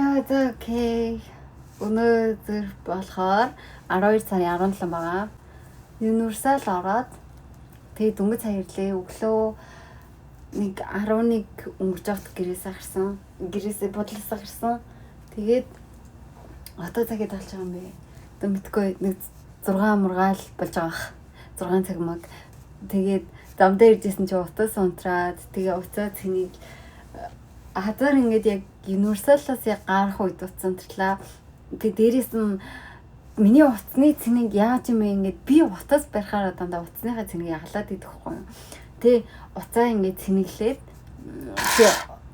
За окей. Өнөөдөр болохоор 12 сарын 17 байгаа. Universal ороод тэгээд дөнгөж саярлээ өглөө нэг 11 өнгөрч явахт гэрээсээ гарсан. Гэрээсээ бодлосоо гарсан. Тэгээд одоо цагид болж байгаа юм бэ. Одоо мэдгүй нэг 6 мургаал болж байгаа. 6 цаг маг. Тэгээд замдаа иржсэн чи утас унтраад тэгээ уцаа цэнийг хазар ингээд яг Universal-аас яг гарах үед утсан төрлөө. Тэгээ дээрээс нь миний утасны цэнийг яаж юм бэ ингээд би утас барихаараа дандаа утасныхаа цэнийг ягалаад идэх байхгүй юу. Тэгээ уцаа ингээд цэнэглээд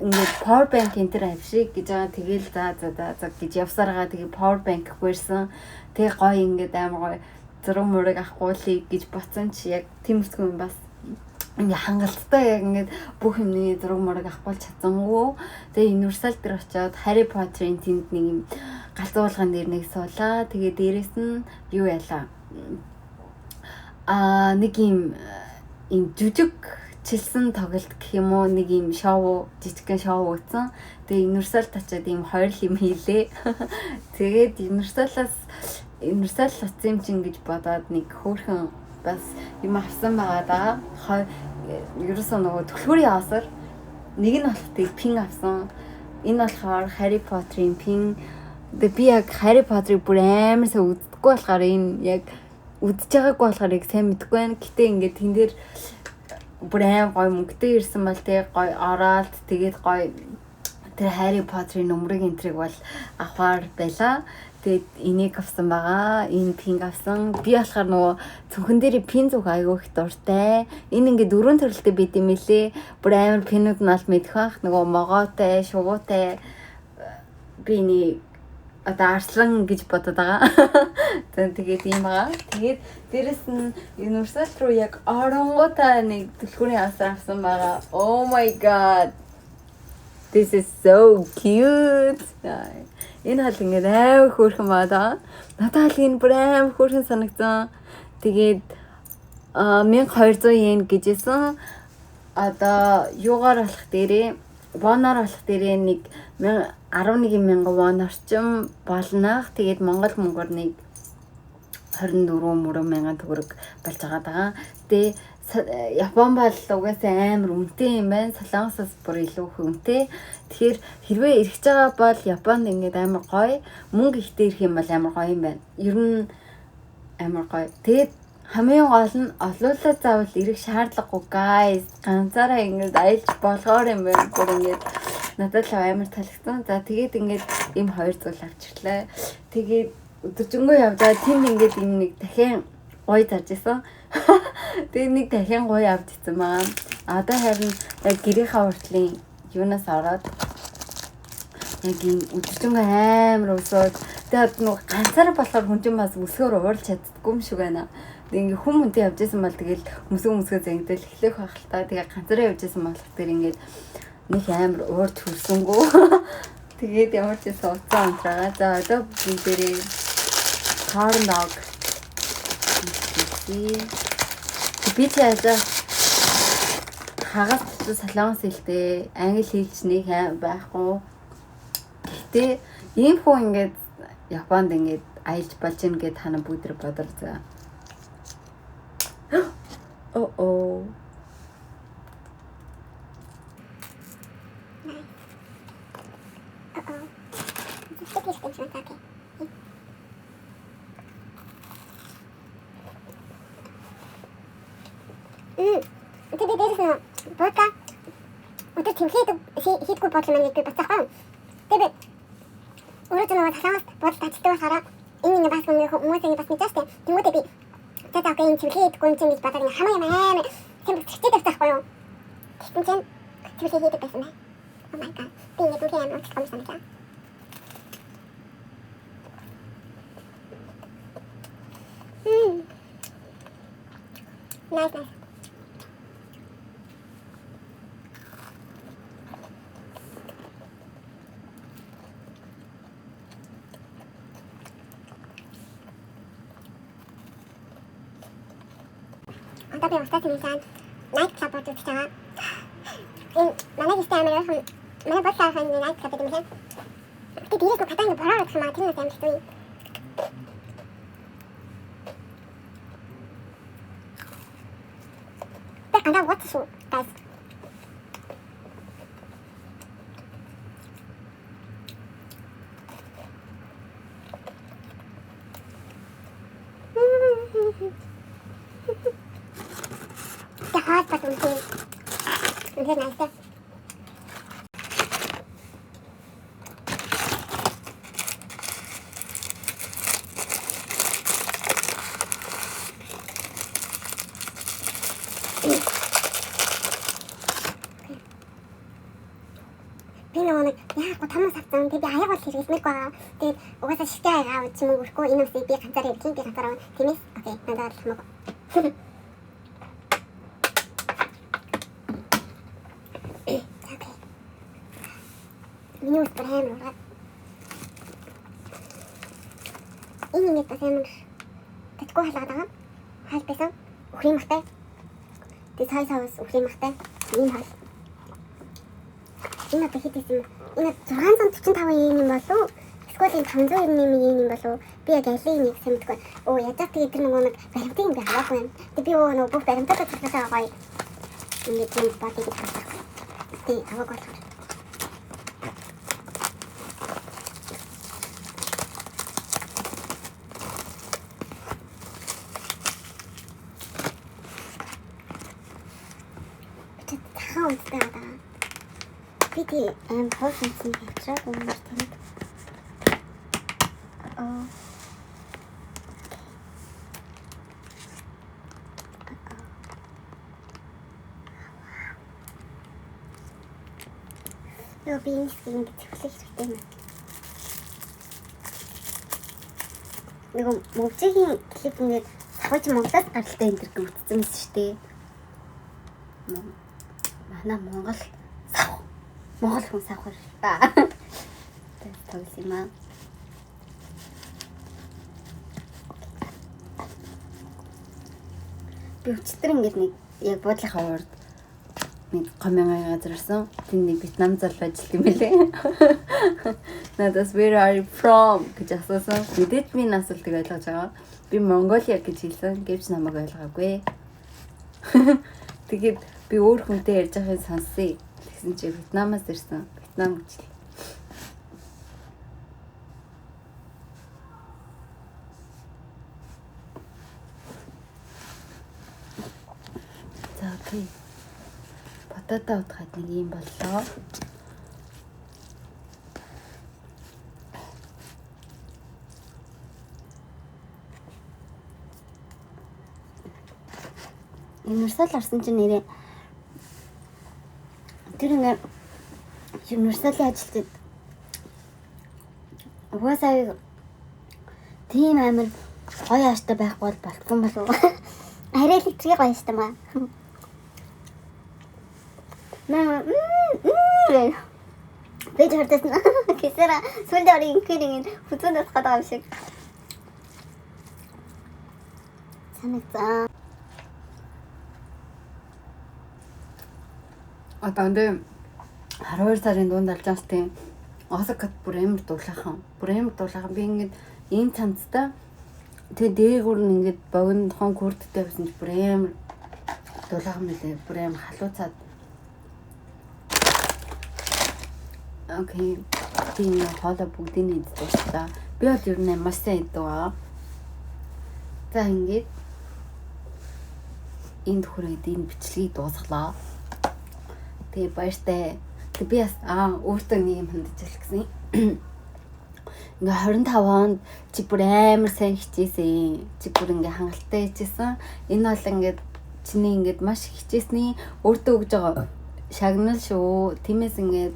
ингээд power bank энэ төр авшиг гэж байгаа. Тэгээл за гэж явсараа тэгээ power bank гуйсан. Тэгээ гоё ингээд амар гоё зураг мураг авахгүй гэж боцсон чи яг тиймэрхүү юм бас ингээ хангалттай яг ингээд бүх юмны зураг мураг авахгүй чадсангүй. Тэгээ Universal дээр очиод Harry Potter-ийн тэнд нэг юм галзуулган дээр нэг суулаа. Тэгээ дээрэс нь юу яалаа. Нэг юм жүжиг чилсэн тоглолт гэх юм уу, нэг юм шоу, жижигхэн шоу өгсөн. Тэгээ Universal очиод ийм хоёр юм хийлээ. Тэгээд Universal утсан юм чинь гэж бодоод нэг хөөрхөн бас юм авсан байгаа даа. Ерөөсөө нөгөө төлхөрийн авсар нэг нь болохыг пин авсан. Энэ болохоор Harry Potter-ийн пин. Тэгээ би яг Harry Potter-ыг бүр амар сайн үздэггүй болохоор энэ яг үдчихэж байгаагүй болохоор яг сайн мэдэхгүй байна. Гэтэ ингээд тэн дээр бүр амар гоё мөнгөтэй ирсэн бол тэгээ гоё ороод тэгээд гоё тэр Harry Potter-ийн нөмрөг энтриг бол авахар байла. Тэгээд энийг авсан байгаа. Энэ пинг авсан. Би болохоор нөгөө цүнхэн дээр пин зүг аягүй их дуртай. Энэ ингээд дөрвөн төрөлтэй байд юм элэ. Бүр амар пинүүд нь аль мэдэх бах. Нөгөө могоотой, шугуутай. Би энийг одоо арслан гэж бодоод байгаа. Тэгээд ийм байгаа. Тэгээд дээрэс нь Universal руу яг оронгуудаа нэг түлхүүрийн авсар авсан байгаа. Oh my god. This is so cute. Энэ хал ингээд аав хөөрхөн баа. Надад энэ бүр аав хөөрхөн санагдсан. Тэгээд 1200 yen гэжсэн. Одоо юугаар болох дээрээ, воноор болох дээрээ нэг 11,000 вон орчим болнах. Тэгээд Монгол мөнгөөр нэг 24,000 төгрөг болж байгаа даа. Тэгээ Япон бол угаасаа амар үнэтэй юм байна. Солонгосоос бүр илүү үнэтэй. Тэгэхээр хэрвээ ирэх байгаа бол Японд ингээд амар гоё, мөнгө ихтэй ирэх юм бол амар гоё юм байна. Ер нь амар гоё. Тэгээд хамгийн гол нь олуулаа заавал ирэх шаардлагагүй guys. Ганцаараа ингээд аялж болгоор юм байна. Бүр ингээд надад л амар таалагдсан. За тэгээд ингээд ийм хоёр зүйл авчирлаа. Тэгээд өдөржингөө явдаа тэнд ингээд энэ нэг дахин гоё зарж исэн. Тэгээ нэг дахин гоё авч ирсэн маа. Одоо харин яг гэрийнхаа уртлын юунаас ороод яг энэ өдөржингөө амар өсөөд тэгээд нэг ганцаараа болохоор хүн чинь бас өсгөр уурч чаддгүй юм шиг байна. Тэгээ ингээ хүнтэй явж исэн бол тэгэл мөсгөө зэнгдэл эхлэх байх л та. Тэгээ ганцаараа явж исэн болох тэр ингээд нэг амар уурч хөрсөнгөө. Тэгээд ямар ч байсан уцаа унтраа. За одоо би дээрээ corn dog би чаажаа хагас солонгос хэлтэй англи хэлч нэг байхгүй. Гэтэ ийм хүн ингээд Японд ингээд аялж болж ийн гэд хана бүгд бодор заа. Оо. Тэгээд дээрээс нь бока өдөр хийдгүү бодлоо маань би бацаахгүй. Тэгээд өөрөө ч нэг талаас бодол тачдаг болохоор энэ нэг бас хүмүүсийн бас мэдээстэй. Тэгмүүдээ би тэгээд окей энэ хийдгүү юм чинь гэж бодоод хамаа юм аа. Тийм чигтэй тавьчихгүй юу? Тэгсэн чинь хийдэг байсан бай. Oh my god. Би нэг үгүй юм уу санагдаа. Nice. Одоо би устдаа тийм night club бодож байгаа. Энэ манай гистэй амар манай босаа хань night club гэдэг юм. Тэг дээрээс нь гадаа ингэ бороо гэх юм аа тэр нэг амар хэцүү юм. Тэг гандаа what шүү guys. Хаад бат үнтэй. Үнтэй найстай. Би нэг яг томоос авсан. Тэг би аяг бол хэрэглэмэхгүй байгаа. Тэгээд угаасаа шигтэй аяг авч юм өгөхгүй. Энэ үсийг би ганцаар ирэх юм. Би ганцаар авах. Тиймээс окей. Надад л хамаагүй. Миний ус бүр амар ураад. Энэ нэг бас амар татгүй халаад байгаа. Хаал байсан. Өхрийн махтай. Тэг цай савс өхрийн махтай. Ийм хаал. Энэ одоо хэд юм? Энэ 645 yen юм болов уу? Эсвэл энэ 591 yen юм болов уу? Би яг алийг нэг сэмдэггүй. Оо ядаа тэгээд тэр нөгөө нэг баримтын би аваагүй юм. Тэг би нөгөө бүх баримтаа цугласаа гоё. Ингээд тийм батыг авах. Тэг аваагүй болохоор. Унтдаг байгаа. Би тийм хоосон хийчихээ хүмүүс танд. Яа би ингэ цэвэрлэх хэрэгтэй юм. Нэг мөвжигийн клип ингээд сахиж Монголоос гаралтай энэ төр гүйтсэн мэт шүү дээ. Манай Монгол хүн савхар та. Тэгс юм аа. Би өчтөр ингээд нэг яг буудлынхаа урд нэг гомьёнгой газар ирсэн. Тэнд нэг Вьетнам залуу ажилладаг юм лээ. Надаас where are you from гэж асуусан. Мэдээж би энэ асуултыг ойлгож байгаа. Би Монголиа гэж хэлсэн. Гэвч намайг ойлгоогүй. Тэгээд би өөр хүнтэй ярьж байгааг сонсъё. Тэгсэн чи Вьетнамаас ирсэн. Вьетнам гэж. За окей. Батата утгаад нэг юм боллоо. Универсал арсан чинь нэрээ тэр ингээ универсалын ажилтнууд угаасаа тийм амар гоё ааштай байхгүй бол болцсон болов. Арай л тэр гоё ааштай маа. Би тэртээс кисера сүлдээ орин инкэрийн хүзүүнээс гадаа юм шиг. Санагдаа. Одоо энэ 12 сарын дунд алжаалтын Осакад бүр амар дуулаахан. Би ингээд ийм цамцтай тэгээ дээгүүр нь ингээд богинохон күрдтэй байсан ч бүр амар дуулаахан мэлээ. Бүр амар халууцаад. Окей. Тийм хоолой бүгдийг идчихсэн. Би бол ер нь маш сайн иддэг. За ингээд энд хүрээд энэ бичлэгийг дуусглаа. Тэгээ баяртай. Тэг би бас өөртөө нэг юм хандчихлаа гэсэн. Ингээ 25 онд чи бүр амар сайн хичээсэн. Чи бүр ингээ хангалттай хичээсэн. Энэ бол ингээд чиний ингээд маш хичээсний өөртөө өгж байгаа шагнал шүү. Тиймээс ингээд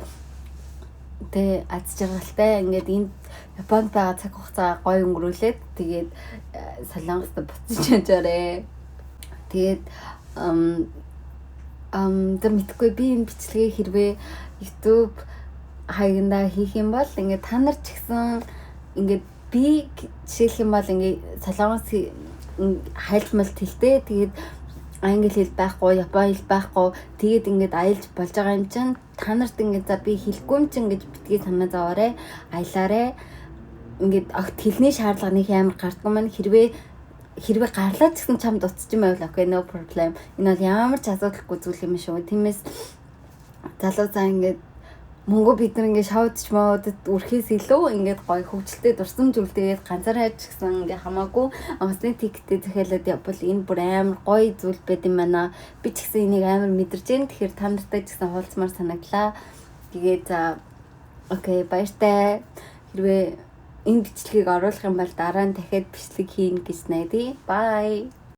тэ аз жаргалтай ингээд энд Японд байгаа цаг хугацаа гоё өнгөрүүлээд тэгээд Солонгост буцаж яжаарэ. Тэгээд мэдгүй би энэ бичлэгийг хэрвээ YouTube хаягнда хийх юм бол ингээд та нар ч гэсэн ингээд би жишээлх юм бол ингээд Солонгос хайлтмал тэлтэй тэгээд англи хэл байхгүй, япон хэл байхгүй. Тэгээд ингээд аялж болж байгаа юм чинь та нарт ингээд за би хэлэхгүй юм чинь гэж битгий санаа зовоорой. Аялаарай. Ингээд огт хэлний шаардлага нэг амар гардгүй маань хэрвээ гарлаа ч гэсэн чамд уцчих юм байвал окей, no problem. Энэ бол ямар ч асуудалгүй зүйл юм шүү. Тиймээс залуузаа ингээд Монгол бид нар ингээд шоудч модод үрхээс илүү ингээд гоё хөвгөлтэй дурсамж үлдээгээд ганцаараа ч гэсэн ингээд хамаагүй амсны тиктэй захиалаад явбал энэ бүр амар гоё зүйл байд юм байна. Би ч гэсэн энийг амар мэдэрч जैन. Тэгэхээр та нартай ч гэсэн хуулцмаар санагдлаа. Тэгээд за окей, баяртай. Хэрвээ энэ бичлэгийг оруулах юм бол дараа нь дахиад бичлэг хийн гэж найдаа. Bye.